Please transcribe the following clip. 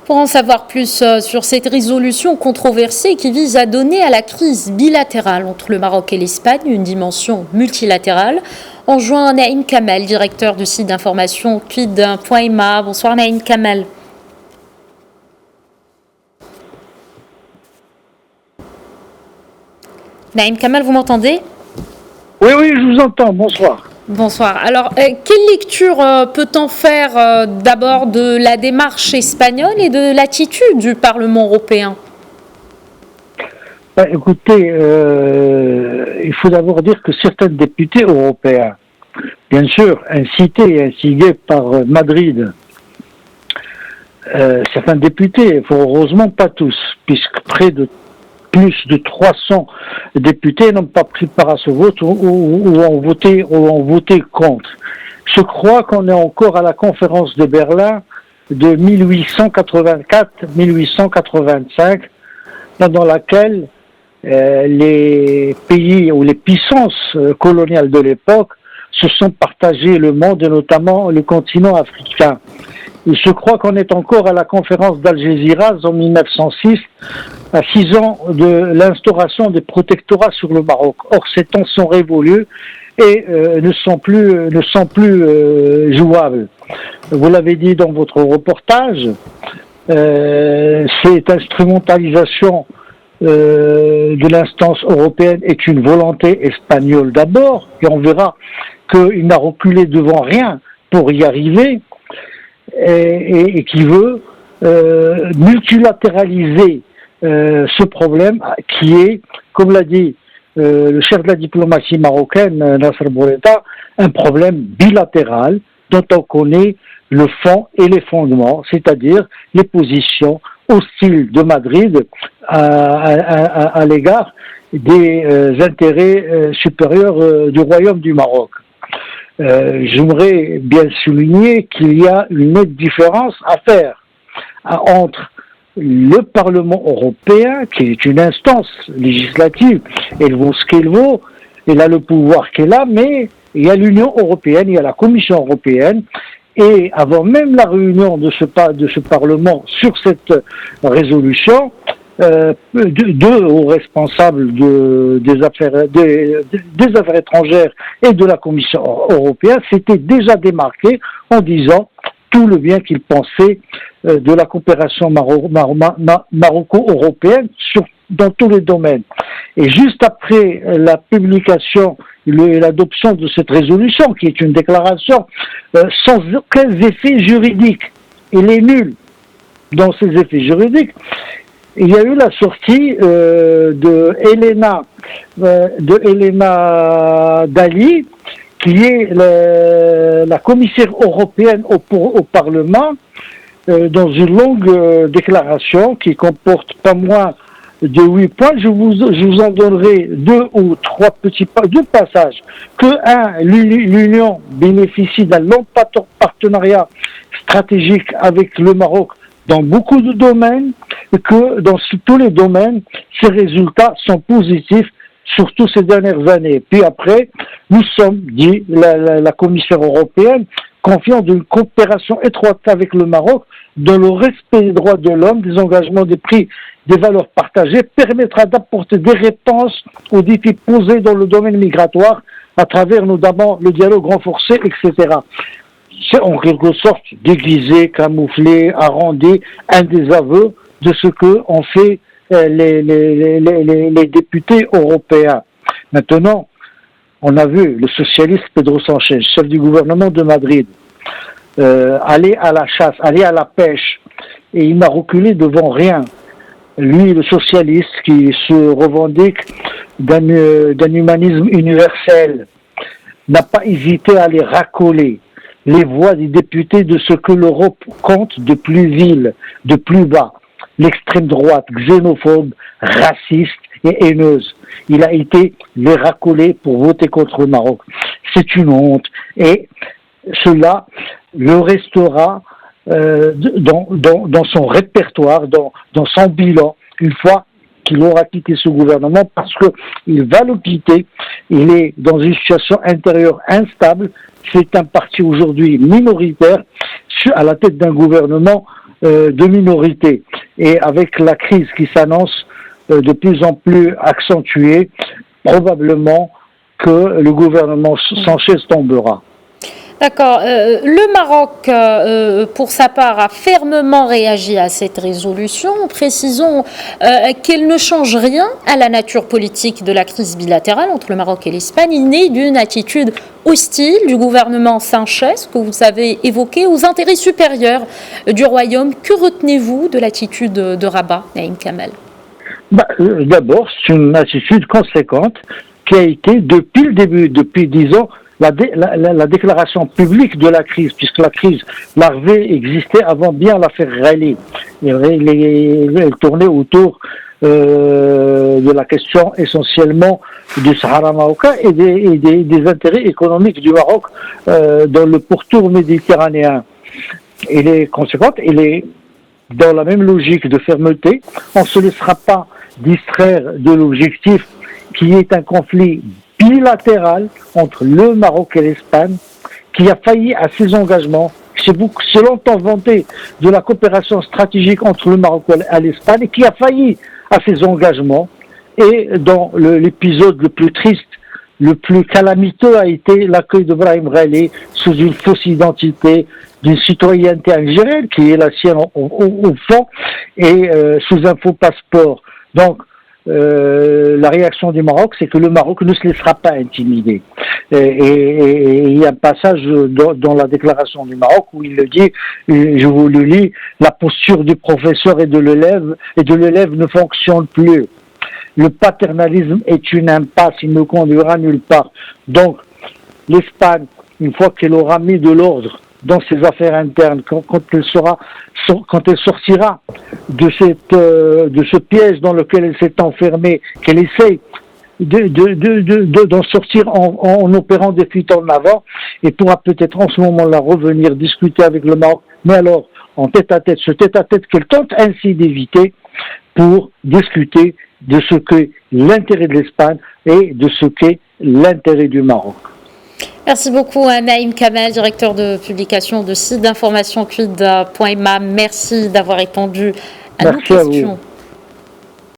Pour en savoir plus sur cette résolution controversée qui vise à donner à la crise bilatérale entre le Maroc et l'Espagne une dimension multilatérale, on joint Naïm Kamel, directeur du site d'information quid.ma. Bonsoir Naïm Kamel. Naïm Kamel, vous m'entendez ? Oui, je vous entends. Bonsoir. Bonsoir. Alors, quelle lecture peut-on faire d'abord de la démarche espagnole et de l'attitude du Parlement européen ? Écoutez, il faut d'abord dire que certains députés européens, bien sûr, incités et instigés par Madrid, certains députés, heureusement pas tous, puisque plus de 300 députés n'ont pas pris part à ce vote ou ont voté contre. Je crois qu'on est encore à la conférence de Berlin de 1884-1885, dans laquelle les pays ou les puissances coloniales de l'époque se sont partagés le monde et notamment le continent africain. Et je crois qu'on est encore à la conférence d'Algésiras en 1906, à 6 ans de l'instauration des protectorats sur le Maroc. Or, ces temps sont révolus et ne sont plus jouables. Vous l'avez dit dans votre reportage, cette instrumentalisation de l'instance européenne est une volonté espagnole d'abord, et on verra qu'il n'a reculé devant rien pour y arriver, et qui veut multilatéraliser ce problème qui est, comme l'a dit le chef de la diplomatie marocaine, Nasser Bourita, un problème bilatéral dont on connaît le fond et les fondements, c'est-à-dire les positions hostiles de Madrid à l'égard des intérêts supérieurs du Royaume du Maroc. J'aimerais bien souligner qu'il y a une nette différence à faire entre le Parlement européen, qui est une instance législative, elle vaut ce qu'elle vaut, elle a le pouvoir qu'elle a, mais il y a l'Union européenne, il y a la Commission européenne, et avant même la réunion de ce Parlement sur cette résolution, deux hauts responsables des affaires étrangères et de la Commission européenne s'étaient déjà démarqués en disant tout le bien qu'ils pensaient de la coopération maroco-européenne dans tous les domaines. Et juste après la publication et l'adoption de cette résolution, qui est une déclaration sans aucun effet juridique, il est nul dans ses effets juridiques, il y a eu la sortie de Helena Dalli, qui est la commissaire européenne au Parlement, dans une longue déclaration qui comporte pas moins de 8 points. Je vous en donnerai deux passages. L'Union bénéficie d'un long partenariat stratégique avec le Maroc dans beaucoup de domaines, et que dans tous les domaines, ces résultats sont positifs, surtout ces dernières années. Puis après, nous sommes, dit la commissaire européenne, confiants d'une coopération étroite avec le Maroc, dans le respect des droits de l'homme, des engagements, des prix, des valeurs partagées, permettra d'apporter des réponses aux défis posés dans le domaine migratoire, à travers notamment le dialogue renforcé, etc. C'est en quelque sorte déguisé, camouflé, arrondi, un des aveux de ce que ont fait les députés européens. Maintenant, on a vu le socialiste Pedro Sánchez, chef du gouvernement de Madrid, aller à la chasse, aller à la pêche, et il n'a reculé devant rien. Lui, le socialiste qui se revendique d'un humanisme universel, n'a pas hésité à aller racoler les voix des députés de ce que l'Europe compte de plus vil, de plus bas, l'extrême droite, xénophobe, raciste et haineuse. Il a été les racoler pour voter contre le Maroc. C'est une honte. Et cela le restera dans son répertoire, dans son bilan, une fois qu'il aura quitté ce gouvernement, parce qu'il va le quitter. Il est dans une situation intérieure instable. C'est un parti aujourd'hui minoritaire à la tête d'un gouvernement de minorités. Et avec la crise qui s'annonce de plus en plus accentuée, probablement que le gouvernement Sanchez tombera. D'accord. Le Maroc, pour sa part, a fermement réagi à cette résolution. Précisons qu'elle ne change rien à la nature politique de la crise bilatérale entre le Maroc et l'Espagne, née d'une attitude hostile du gouvernement Sanchez, que vous avez évoqué, aux intérêts supérieurs du royaume. Que retenez-vous de l'attitude de Rabat, Naïm Kamel? D'abord, c'est une attitude conséquente qui a été depuis le début, depuis 10 ans, la déclaration publique de la crise, puisque la crise larvée existait avant bien l'affaire Ghali. Elle tournait autour de la question essentiellement du Sahara marocain et des intérêts économiques du Maroc dans le pourtour méditerranéen. Elle est conséquente, elle est dans la même logique de fermeté. On ne se laissera pas distraire de l'objectif qui est un conflit bilatéral entre le Maroc et l'Espagne, qui a failli à ses engagements. C'est longtemps vanté de la coopération stratégique entre le Maroc et l'Espagne, et qui a failli à ses engagements. Et dans l'épisode le plus triste, le plus calamiteux a été l'accueil de Brahim Ghali sous une fausse identité d'une citoyenneté algérienne, qui est la sienne au fond, et sous un faux passeport. Donc, la réaction du Maroc, c'est que le Maroc ne se laissera pas intimider. Et il y a un passage dans la déclaration du Maroc où il le dit, je vous le lis, la posture du professeur et de l'élève ne fonctionne plus. Le paternalisme est une impasse, il ne conduira nulle part. Donc, l'Espagne, une fois qu'elle aura mis de l'ordre dans ses affaires internes, quand elle sortira de ce piège dans lequel elle s'est enfermée, qu'elle essaye d'en sortir en opérant des fuites en avant, et pourra peut-être en ce moment-là revenir discuter avec le Maroc, mais alors en tête-à-tête, ce tête-à-tête qu'elle tente ainsi d'éviter pour discuter de ce qu'est l'intérêt de l'Espagne et de ce qu'est l'intérêt du Maroc. Merci beaucoup à Naïm Kamel, directeur de publication de site d'information quid.ma. Merci d'avoir répondu à nos questions.